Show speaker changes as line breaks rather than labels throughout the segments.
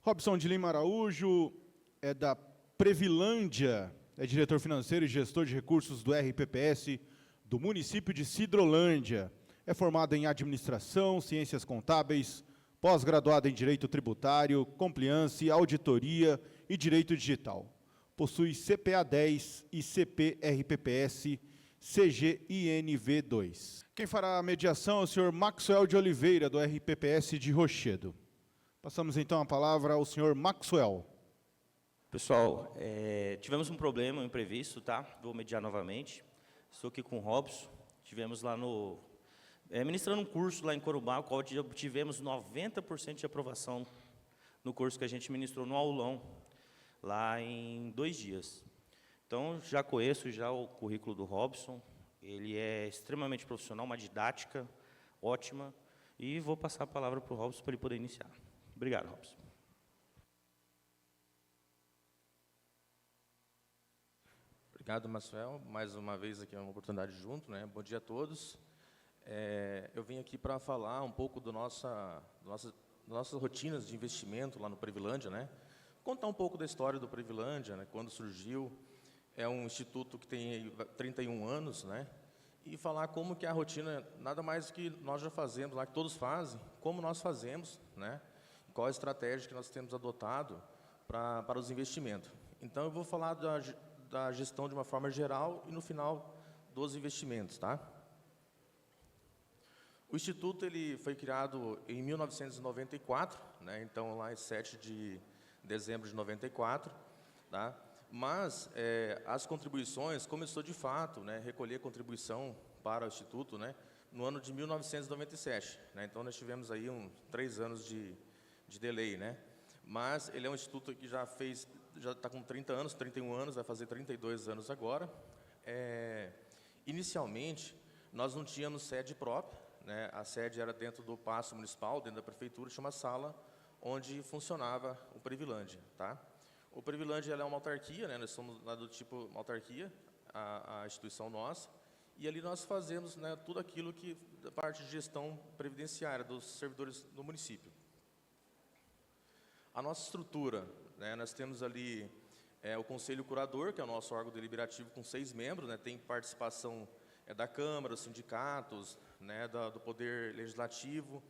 Robson de Lima Araújo é da Previlândia, é diretor financeiro e gestor de recursos do RPPS do município de Sidrolândia. É formado em administração, ciências contábeis, pós-graduado em direito tributário, compliance, auditoria e direito digital. Possui CPA 10 e CP-RPPS CGINV2. Quem fará a mediação é o senhor Maxwell de Oliveira, do RPPS de Rochedo. Passamos então a palavra ao senhor Maxwell.
Pessoal, tivemos um problema, um imprevisto, tá? Vou mediar novamente. Estou aqui com o Robson. Tivemos lá ministrando um curso lá em Corumbá, o qual tivemos 90% de aprovação no curso que a gente ministrou no aulão, lá em 2 dias. Então, já conheço já o currículo do Robson. Ele é extremamente profissional, uma didática ótima. E vou passar a palavra para o Robson para ele poder iniciar. Obrigado, Robson.
Obrigado, Maxwell. Mais uma vez aqui é uma oportunidade junto, né? Bom dia a todos. Eu vim aqui para falar um pouco nossas rotinas de investimento lá no Previlândia, né? Contar um pouco da história do Previlândia, né? Quando surgiu. É um instituto que tem 31 anos, né? E falar como que a rotina, nada mais do que nós já fazemos lá, que todos fazem, como nós fazemos, né? Qual a estratégia que nós temos adotado para os investimentos. Então, eu vou falar da gestão de uma forma geral e, no final, dos investimentos, tá? O Instituto ele foi criado em 1994, né? Então, lá em 7 de dezembro de 94, tá? Mas as contribuições começou, de fato, né, recolher contribuição para o Instituto, né, no ano de 1997. Né? Então, nós tivemos aí 3 anos de delay, né? Mas ele é um instituto que já está com 30 anos, 31 anos, vai fazer 32 anos agora. Inicialmente, nós não tínhamos sede própria, né? A sede era dentro do Paço Municipal, dentro da Prefeitura, chama sala, onde funcionava o Previlândia, tá? O Previlândia é uma autarquia, né? Nós somos lá do tipo uma autarquia, a instituição nossa, e ali nós fazemos, né, tudo aquilo que da parte de gestão previdenciária dos servidores do município. A nossa estrutura, né, nós temos ali o Conselho Curador, que é o nosso órgão deliberativo com 6 membros, né, tem participação da Câmara, dos sindicatos, né, do Poder Legislativo.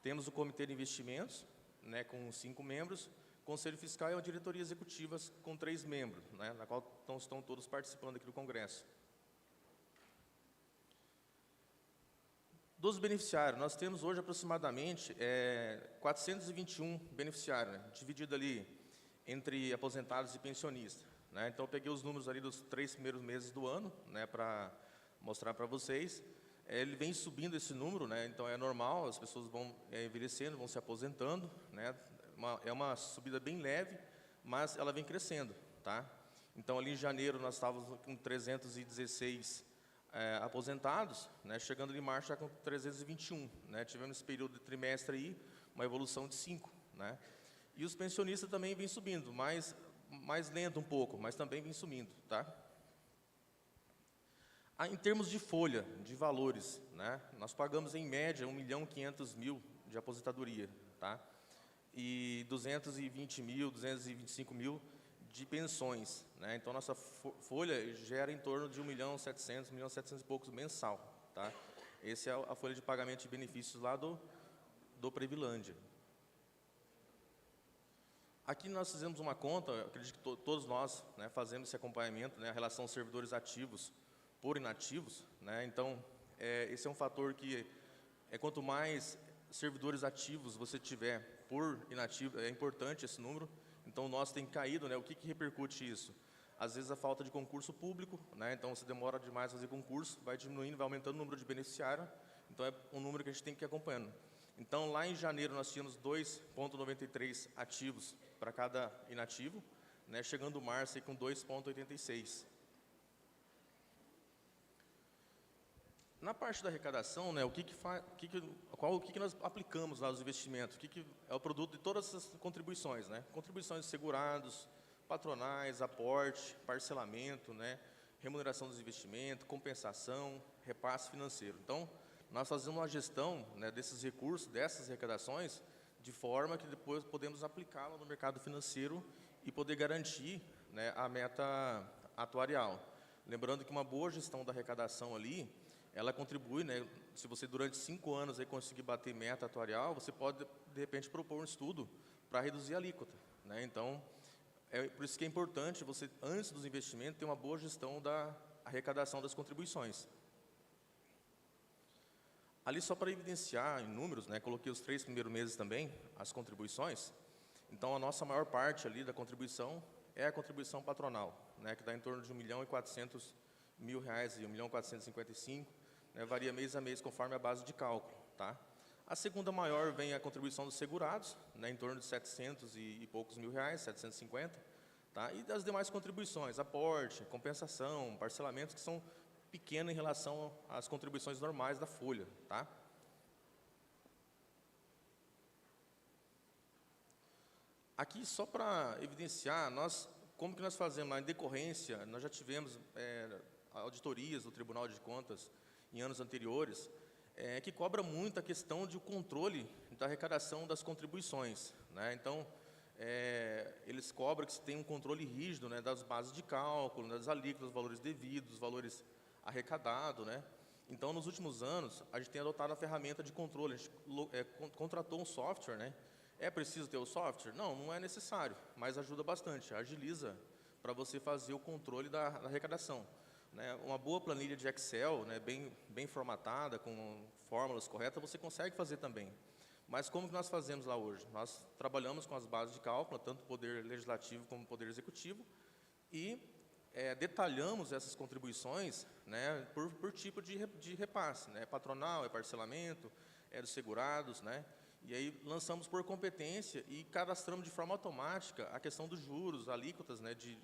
Temos o Comitê de Investimentos, né, com 5 membros. Conselho Fiscal é uma diretoria executiva com 3 membros, né, na qual estão todos participando aqui do Congresso. Dos beneficiários, nós temos hoje aproximadamente 421 beneficiários, né, dividido ali entre aposentados e pensionistas. Né. Então, eu peguei os números ali dos 3 primeiros meses do ano, né, para mostrar para vocês. Ele vem subindo esse número, né, então é normal, as pessoas vão envelhecendo, vão se aposentando, né, é uma subida bem leve, mas ela vem crescendo, tá? Então, ali em janeiro, nós estávamos com 316 aposentados, né, chegando ali em março já com 321, né, tivemos esse período de trimestre aí, uma evolução de 5, né, e os pensionistas também vêm subindo, mais lento um pouco, mas também vem subindo, tá? Em termos de folha, de valores, né, nós pagamos em média 1.500.000 de aposentadoria, tá? E 220 mil, 225 mil de pensões, né? Então, nossa folha gera em torno de 1.700.000, 1.700.000 e poucos mensal, tá? Essa é a folha de pagamento de benefícios lá do Previlândia. Aqui nós fizemos uma conta, eu acredito que todos nós, né, fazemos esse acompanhamento, né, a relação servidores ativos por inativos, né? Então, esse é um fator que quanto mais servidores ativos você tiver por inativo, é importante esse número. Então, o nosso tem caído, né? O que repercute isso? Às vezes, a falta de concurso público, né? Então, se demora demais a fazer concurso, vai diminuindo, vai aumentando o número de beneficiários. Então, é um número que a gente tem que ir acompanhando. Então, lá em janeiro, nós tínhamos 2,93 ativos para cada inativo, né? Chegando março aí com 2,86. Na parte da arrecadação, né, o que nós aplicamos lá nos investimentos? O que é o produto de todas essas contribuições, né? Contribuições de segurados, patronais, aporte, parcelamento, né, remuneração dos investimentos, compensação, repasse financeiro. Então, nós fazemos uma gestão, né, desses recursos, dessas arrecadações, de forma que depois podemos aplicá-la no mercado financeiro e poder garantir, né, a meta atuarial. Lembrando que uma boa gestão da arrecadação ali, ela contribui, né, se você durante 5 anos aí conseguir bater meta atuarial, você pode, de repente, propor um estudo para reduzir a alíquota, né? Então, por isso que é importante você, antes dos investimentos, ter uma boa gestão da arrecadação das contribuições. Ali, só para evidenciar em números, né, coloquei os 3 primeiros meses também, as contribuições. Então, a nossa maior parte ali da contribuição é a contribuição patronal, né, que dá em torno de R$1.400.000 e R$1.455.000, né, varia mês a mês conforme a base de cálculo, tá? A segunda maior vem a contribuição dos segurados, né, em torno de 700 e poucos mil reais, 750, tá? E das demais contribuições, aporte, compensação, parcelamentos, que são pequenos em relação às contribuições normais da folha, tá? Aqui, só para evidenciar, como que nós fazemos lá, em decorrência, nós já tivemos auditorias do Tribunal de Contas em anos anteriores, que cobra muito a questão de controle da arrecadação das contribuições, né? Então, eles cobram que se tem um controle rígido, né, das bases de cálculo, das alíquotas, dos valores devidos, dos valores arrecadados, né? Então, nos últimos anos, a gente tem adotado a ferramenta de controle, a gente contratou um software, né? É preciso ter o software? Não, não é necessário, mas ajuda bastante, agiliza para você fazer o controle da arrecadação, né? Uma boa planilha de Excel, né, bem formatada, com fórmulas corretas, você consegue fazer também. Mas como que nós fazemos lá hoje? Nós trabalhamos com as bases de cálculo, tanto o Poder Legislativo como o Poder Executivo, e detalhamos essas contribuições, né, por tipo de repasse, né? Patronal, é parcelamento, é dos segurados, né? E aí lançamos por competência e cadastramos de forma automática a questão dos juros, alíquotas, né, de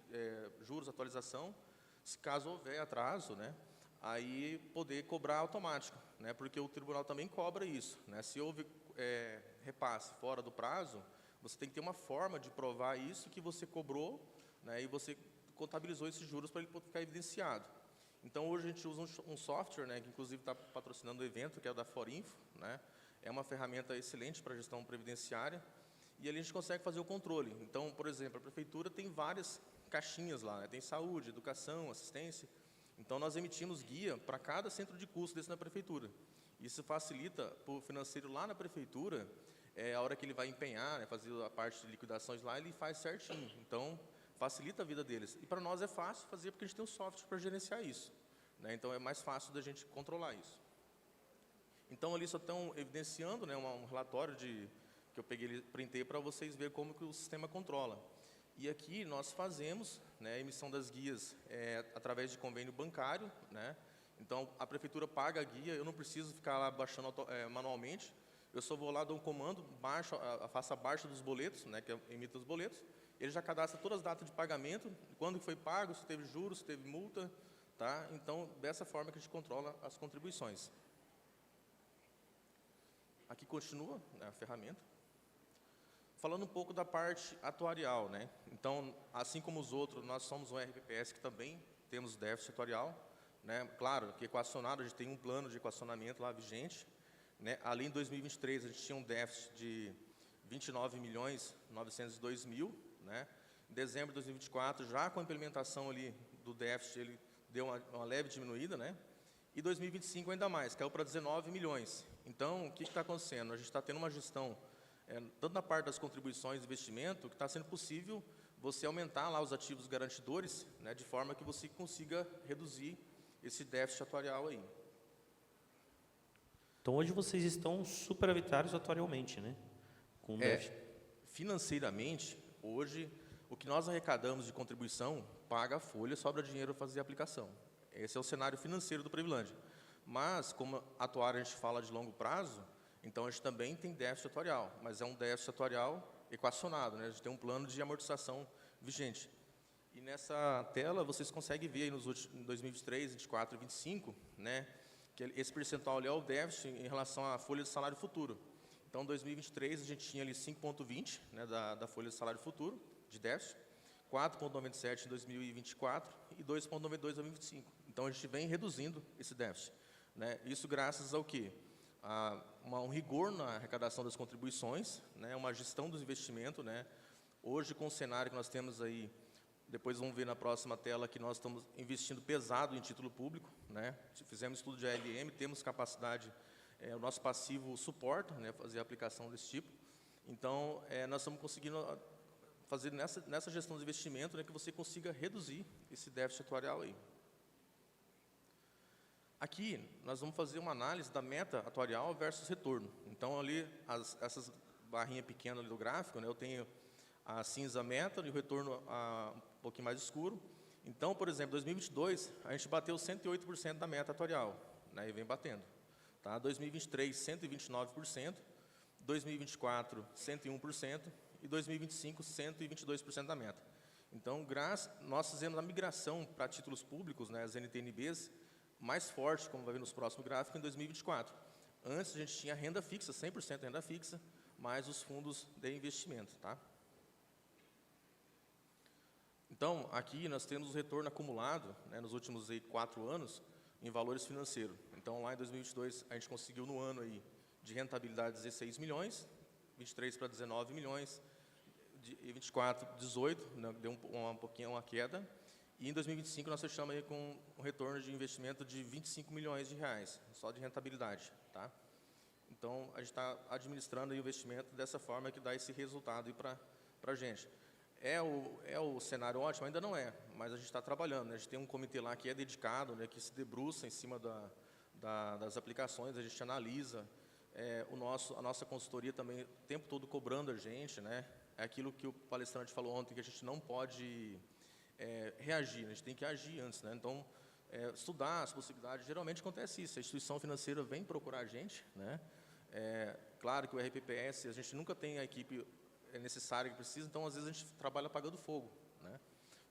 juros, atualização, se caso houver atraso, né, aí poder cobrar automático, né, porque o tribunal também cobra isso, né? Se houve repasse fora do prazo, você tem que ter uma forma de provar isso que você cobrou, né, e você contabilizou esses juros para ele poder ficar evidenciado. Então, hoje a gente usa um software, né, que inclusive está patrocinando o evento, que é o da Forinfo, né? É uma ferramenta excelente para a gestão previdenciária, e ali a gente consegue fazer o controle. Então, por exemplo, a prefeitura tem várias caixinhas lá, né? Tem saúde, educação, assistência. Então, nós emitimos guia para cada centro de custo desse na prefeitura. Isso facilita para o financeiro lá na prefeitura, a hora que ele vai empenhar, né, fazer a parte de liquidações lá, ele faz certinho. Então, facilita a vida deles. E para nós é fácil fazer, porque a gente tem um software para gerenciar isso, né? Então, é mais fácil da gente controlar isso. Então, ali só estão evidenciando, né, um relatório que eu peguei, printei para vocês verem como que o sistema controla. E aqui nós fazemos, né, a emissão das guias através de convênio bancário, né? Então, a prefeitura paga a guia, eu não preciso ficar lá baixando manualmente, eu só vou lá, dou um comando, faço a baixa dos boletos, né, que emita os boletos, ele já cadastra todas as datas de pagamento, quando foi pago, se teve juros, se teve multa, tá? Então, dessa forma que a gente controla as contribuições. Aqui continua, né, a ferramenta. Falando um pouco da parte atuarial, né? Então, assim como os outros, nós somos um RPPS que também temos déficit atuarial, né? Claro, que equacionado, a gente tem um plano de equacionamento lá vigente, né? Ali em 2023, a gente tinha um déficit de 29.902.000, né? Em dezembro de 2024, já com a implementação ali do déficit, ele deu uma leve diminuída, né? E 2025 ainda mais, caiu para 19 milhões. Então, o que está acontecendo? A gente está tendo uma gestão, tanto na parte das contribuições e investimento, que está sendo possível você aumentar lá os ativos garantidores, né, de forma que você consiga reduzir esse déficit atuarial aí.
Então, hoje vocês estão superavitários atuarialmente, né? Com déficit.
Financeiramente, hoje, o que nós arrecadamos de contribuição, paga a folha, sobra dinheiro para fazer a aplicação. Esse é o cenário financeiro do Previlândia. Mas, como atuário a gente fala de longo prazo, então a gente também tem déficit atuarial, mas é um déficit atuarial equacionado, né? A gente tem um plano de amortização vigente. E nessa tela vocês conseguem ver aí nos últimos, em 2023, 2024 e 2025, né, que esse percentual ali é o déficit em relação à folha de salário futuro. Então, em 2023, a gente tinha ali 5,20, né, da folha de salário futuro, de déficit, 4,97 em 2024 e 2,92 em 2025. Então, a gente vem reduzindo esse déficit, né? Isso graças ao quê? um rigor na arrecadação das contribuições, né, uma gestão dos investimentos, né. Hoje, com o cenário que nós temos aí, depois vamos ver na próxima tela que nós estamos investindo pesado em título público, né. Fizemos estudo de ALM, temos capacidade, o nosso passivo suporta, né, fazer a aplicação desse tipo. Então, nós estamos conseguindo fazer nessa gestão de investimento, né, que você consiga reduzir esse déficit atuarial aí. Aqui, nós vamos fazer uma análise da meta atuarial versus retorno. Então, ali, essas barrinhas pequenas ali do gráfico, né, eu tenho a cinza meta e o retorno um pouquinho mais escuro. Então, por exemplo, 2022, a gente bateu 108% da meta atuarial, né, e vem batendo. Tá? 2023, 129%, 2024, 101%, e 2025, 122% da meta. Então, nós fizemos a migração para títulos públicos, né, as NTNBs, mais forte, como vai ver nos próximos gráficos, em 2024. Antes, a gente tinha renda fixa, 100% renda fixa, mais os fundos de investimento. Tá? Então, aqui nós temos o retorno acumulado, né, nos últimos 4 anos, em valores financeiros. Então, lá em 2022, a gente conseguiu no ano aí, de rentabilidade 16 milhões, 23 para 19 milhões, e 24, 18, né, deu um pouquinho uma queda. E em 2025 nós fechamos aí com um retorno de investimento de 25 milhões de reais, só de rentabilidade. Tá? Então, a gente está administrando aí o investimento dessa forma que dá esse resultado para a gente. É o cenário ótimo? Ainda não é, mas a gente está trabalhando. Né? A gente tem um comitê lá que é dedicado, né, que se debruça em cima das aplicações, a gente analisa. A nossa consultoria também o tempo todo cobrando a gente, né? É aquilo que o palestrante falou ontem, que a gente não pode reagir, a gente tem que agir antes, né? Então, estudar as possibilidades, geralmente acontece isso, a instituição financeira vem procurar a gente, né? Claro que o RPPS, a gente nunca tem a equipe necessária que precisa, então às vezes a gente trabalha apagando fogo, né?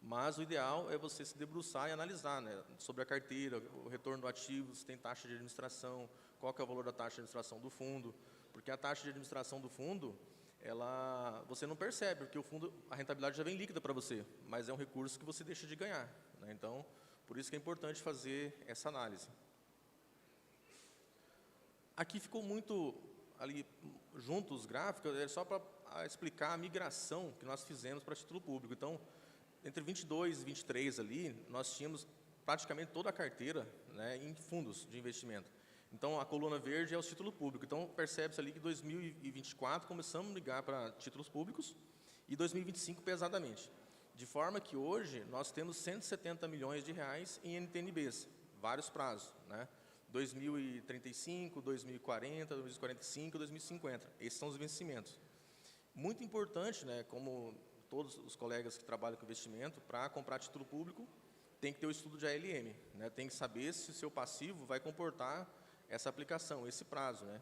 Mas o ideal é você se debruçar e analisar, né, sobre a carteira, o retorno do ativo, se tem taxa de administração, qual que é o valor da taxa de administração do fundo, porque a taxa de administração do fundo, você não percebe, porque o fundo, a rentabilidade já vem líquida para você, mas é um recurso que você deixa de ganhar, né? Então, por isso que é importante fazer essa análise. Aqui ficou muito ali junto os gráficos, só para explicar a migração que nós fizemos para título público. Então, entre 22 e 23 ali, nós tínhamos praticamente toda a carteira, né, em fundos de investimento. Então, a coluna verde é o título público. Então, percebe-se ali que 2024 começamos a migrar para títulos públicos e 2025 pesadamente. De forma que hoje nós temos 170 milhões de reais em NTNBs, vários prazos, né? 2035, 2040, 2045, 2050. Esses são os vencimentos. Muito importante, né, como todos os colegas que trabalham com investimento, para comprar título público, tem que ter o estudo de ALM, né? Tem que saber se o seu passivo vai comportar essa aplicação, esse prazo, né?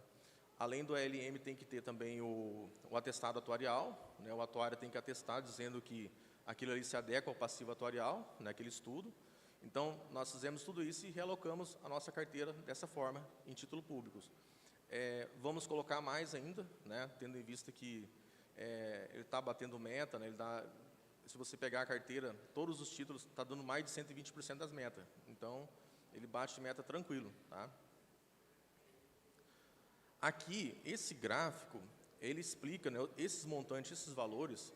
Além do ALM, tem que ter também o atestado atuarial, né? O atuário tem que atestar dizendo que aquilo ali se adequa ao passivo atuarial, naquele estudo. Então, nós fizemos tudo isso e realocamos a nossa carteira dessa forma, em títulos públicos. Vamos colocar mais ainda, né? Tendo em vista que ele está batendo meta, né? Se você pegar a carteira, todos os títulos, está dando mais de 120% das metas. Então, ele bate meta tranquilo. Tá? Aqui, esse gráfico, ele explica, né, esses montantes, esses valores,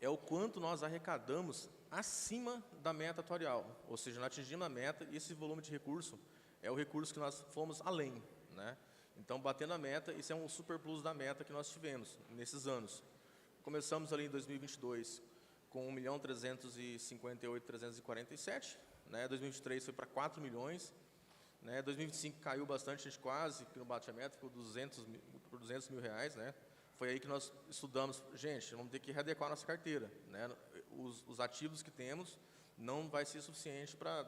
é o quanto nós arrecadamos acima da meta atuarial. Ou seja, nós atingimos a meta e esse volume de recurso é o recurso que nós fomos além. Né? Então, batendo a meta, isso é um superplus da meta que nós tivemos nesses anos. Começamos ali em 2022 com 1.358.347, né? 2023 foi para 4 milhões, né? 2025 caiu bastante, a gente quase que não bate a meta, ficou por 200 mil reais, né? Foi aí que nós estudamos, gente, vamos ter que readequar a nossa carteira, né? Os ativos que temos não vai ser suficiente para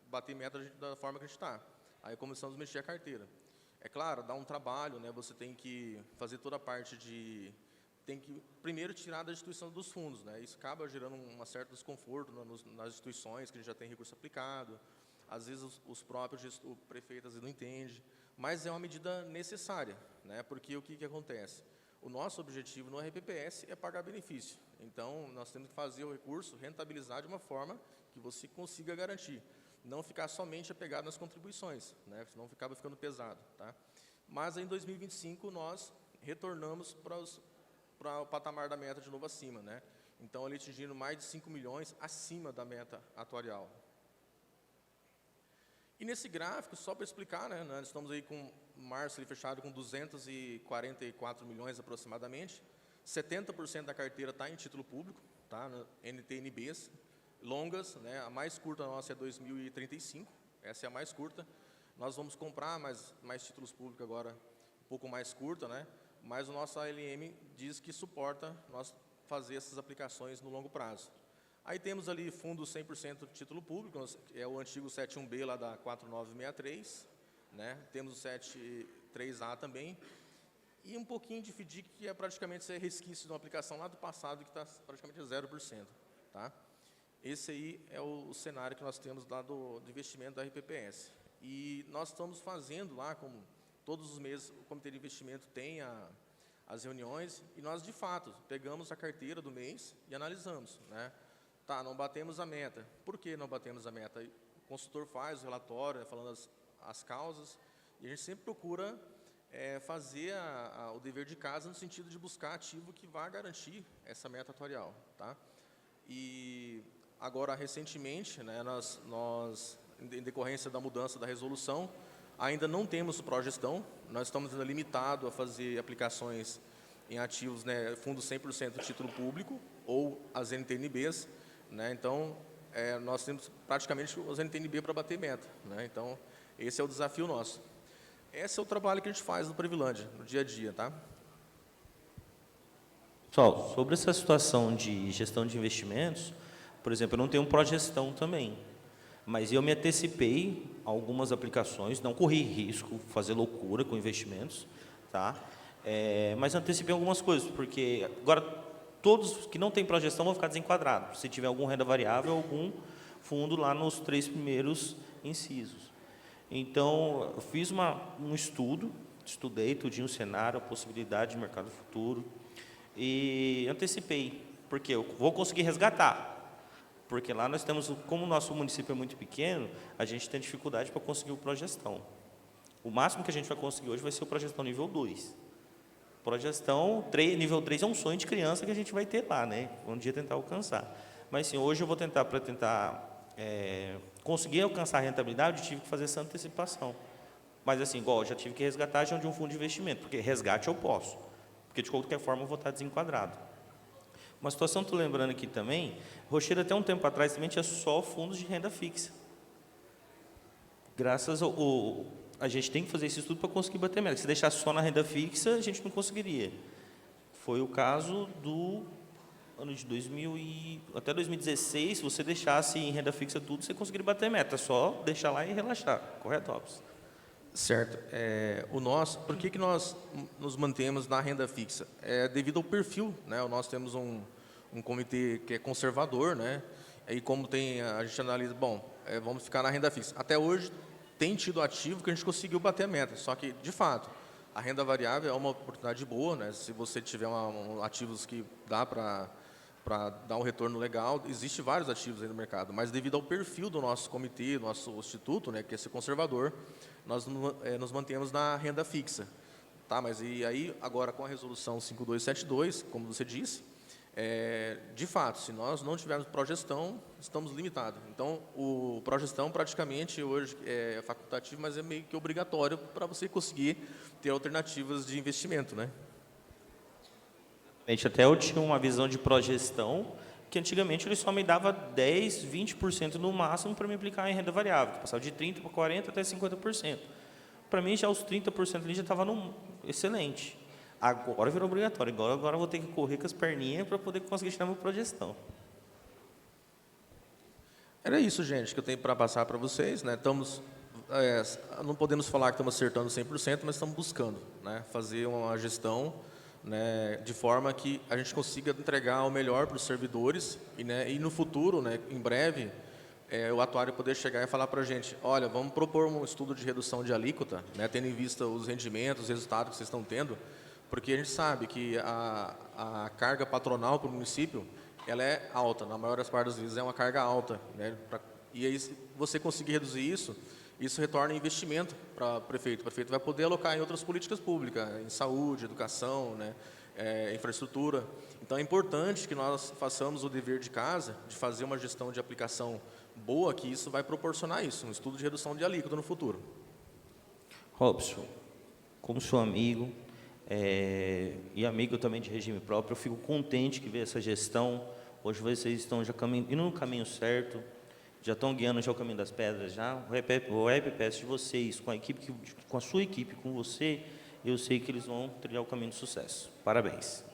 bater meta da forma que a gente está. Aí começamos a mexer a carteira. É claro, dá um trabalho, né? Você tem que fazer toda a parte tem que primeiro tirar da instituição dos fundos, né? Isso acaba gerando um certo desconforto nas instituições que a gente já tem recurso aplicado. Às vezes os próprios o prefeito às vezes não entende, mas é uma medida necessária, né? Porque o que acontece? O nosso objetivo no RPPS é pagar benefício. Então, nós temos que fazer o recurso rentabilizar de uma forma que você consiga garantir. Não ficar somente apegado nas contribuições, né? Senão acaba ficando pesado. Tá? Mas em 2025 nós retornamos para o patamar da meta de novo acima, né? Então, ali atingindo mais de 5 milhões acima da meta atuarial. E nesse gráfico, só para explicar, né, nós estamos aí com março ali fechado com 244 milhões aproximadamente, 70% da carteira está em título público, tá, NTNBs, longas, né, a mais curta nossa é 2035, essa é a mais curta. Nós vamos comprar mais títulos públicos agora, um pouco mais curta, né, mas o nosso ALM diz que suporta nós fazer essas aplicações no longo prazo. Aí temos ali fundo 100% título público, é o antigo 71B lá da 4963, né? Temos o 73A também, e um pouquinho de FDIC, que é praticamente esse resquício de uma aplicação lá do passado, que está praticamente 0%. Tá? Esse aí é o cenário que nós temos lá do investimento da RPPS. E nós estamos fazendo lá, como todos os meses o Comitê de Investimento tem as reuniões, e nós, de fato, pegamos a carteira do mês e analisamos, né? Tá, não batemos a meta. Por que não batemos a meta? O consultor faz o relatório, falando as causas, e a gente sempre procura fazer o dever de casa no sentido de buscar ativo que vá garantir essa meta atuarial. Tá? E agora, recentemente, né, nós, em decorrência da mudança da resolução, ainda não temos pró-gestão, nós estamos ainda limitados a fazer aplicações em ativos, né, fundo 100% título público, ou as NTNBs, né? Então, nós temos praticamente os NTNB para bater meta, né? Então, esse é o desafio nosso. Esse é o trabalho que a gente faz no Previlândia, no dia a dia. Tá?
Pessoal, sobre essa situação de gestão de investimentos, por exemplo, eu não tenho um pró-gestão também, mas eu me antecipei a algumas aplicações, não corri risco, fazer loucura com investimentos, tá? Mas antecipei algumas coisas, porque agora todos que não têm pró-gestão vão ficar desenquadrados, se tiver algum renda variável, algum fundo lá nos 3 primeiros incisos. Então, eu fiz um estudo, estudei tudinho o cenário, a possibilidade de mercado futuro, e antecipei, porque eu vou conseguir resgatar, porque lá nós temos, como o nosso município é muito pequeno, a gente tem dificuldade para conseguir o pró-gestão. O máximo que a gente vai conseguir hoje vai ser o pró-gestão nível 2. Pró-gestão nível 3 é um sonho de criança que a gente vai ter lá, né? Um dia tentar alcançar. Mas, sim, hoje eu vou tentar, conseguir alcançar a rentabilidade, eu tive que fazer essa antecipação. Mas, assim, igual, eu já tive que resgatar de um fundo de investimento, porque resgate eu posso, porque, de qualquer forma, eu vou estar desenquadrado. Uma situação, estou lembrando aqui também, Rochedo, até um tempo atrás, também tinha só fundos de renda fixa. Graças a gente tem que fazer esse estudo para conseguir bater meta. Se deixasse só na renda fixa, a gente não conseguiria. Foi o caso do ano de 2000 até 2016, se você deixasse em renda fixa tudo, você conseguiria bater meta. Só deixar lá e relaxar. Correto, Robson?
Certo. Por que nós nos mantemos na renda fixa? Devido ao perfil, né? Nós temos um comitê que é conservador, né? E como a gente analisa, vamos ficar na renda fixa. Até hoje, tem tido ativo que a gente conseguiu bater a meta, só que, de fato, a renda variável é uma oportunidade boa, né? Se você tiver ativos que dá para dar um retorno legal, existem vários ativos aí no mercado, mas devido ao perfil do nosso comitê, do nosso instituto, né, que é ser conservador, nós nos mantemos na renda fixa. Tá? Mas e aí, agora com a resolução 5272, como você disse, de fato, se nós não tivermos pró-gestão, estamos limitados. Então, o pró-gestão praticamente hoje é facultativo, mas é meio que obrigatório para você conseguir ter alternativas de investimento, né?
Até eu tinha uma visão de pró-gestão, que antigamente ele só me dava 10%, 20% no máximo para me aplicar em renda variável, que passava de 30% para 40% até 50%. Para mim, já os 30% ali já estava excelente. Agora virou obrigatório, agora eu vou ter que correr com as perninhas para poder conseguir tirar meu pró-gestão.
Era isso, gente, que eu tenho para passar para vocês, né? Não podemos falar que estamos acertando 100%, mas estamos buscando, né, fazer uma gestão, né, de forma que a gente consiga entregar o melhor para os servidores e no futuro, né, em breve, o atuário poder chegar e falar para a gente, olha, vamos propor um estudo de redução de alíquota, né, tendo em vista os rendimentos, os resultados que vocês estão tendo, porque a gente sabe que a carga patronal para o município, ela é alta, na maior parte das vezes é uma carga alta, né, e aí, se você conseguir reduzir isso, isso retorna investimento para o prefeito. O prefeito vai poder alocar em outras políticas públicas, em saúde, educação, né, infraestrutura. Então, é importante que nós façamos o dever de casa, de fazer uma gestão de aplicação boa, que isso vai proporcionar isso, um estudo de redução de alíquota no futuro.
Robson, como seu amigo, e amigo também de regime próprio, eu fico contente que ver essa gestão. Hoje vocês estão já indo no caminho certo, já estão guiando já o caminho das pedras. Já o RPPS de vocês, com a sua equipe, com você, eu sei que eles vão trilhar o caminho de sucesso. Parabéns.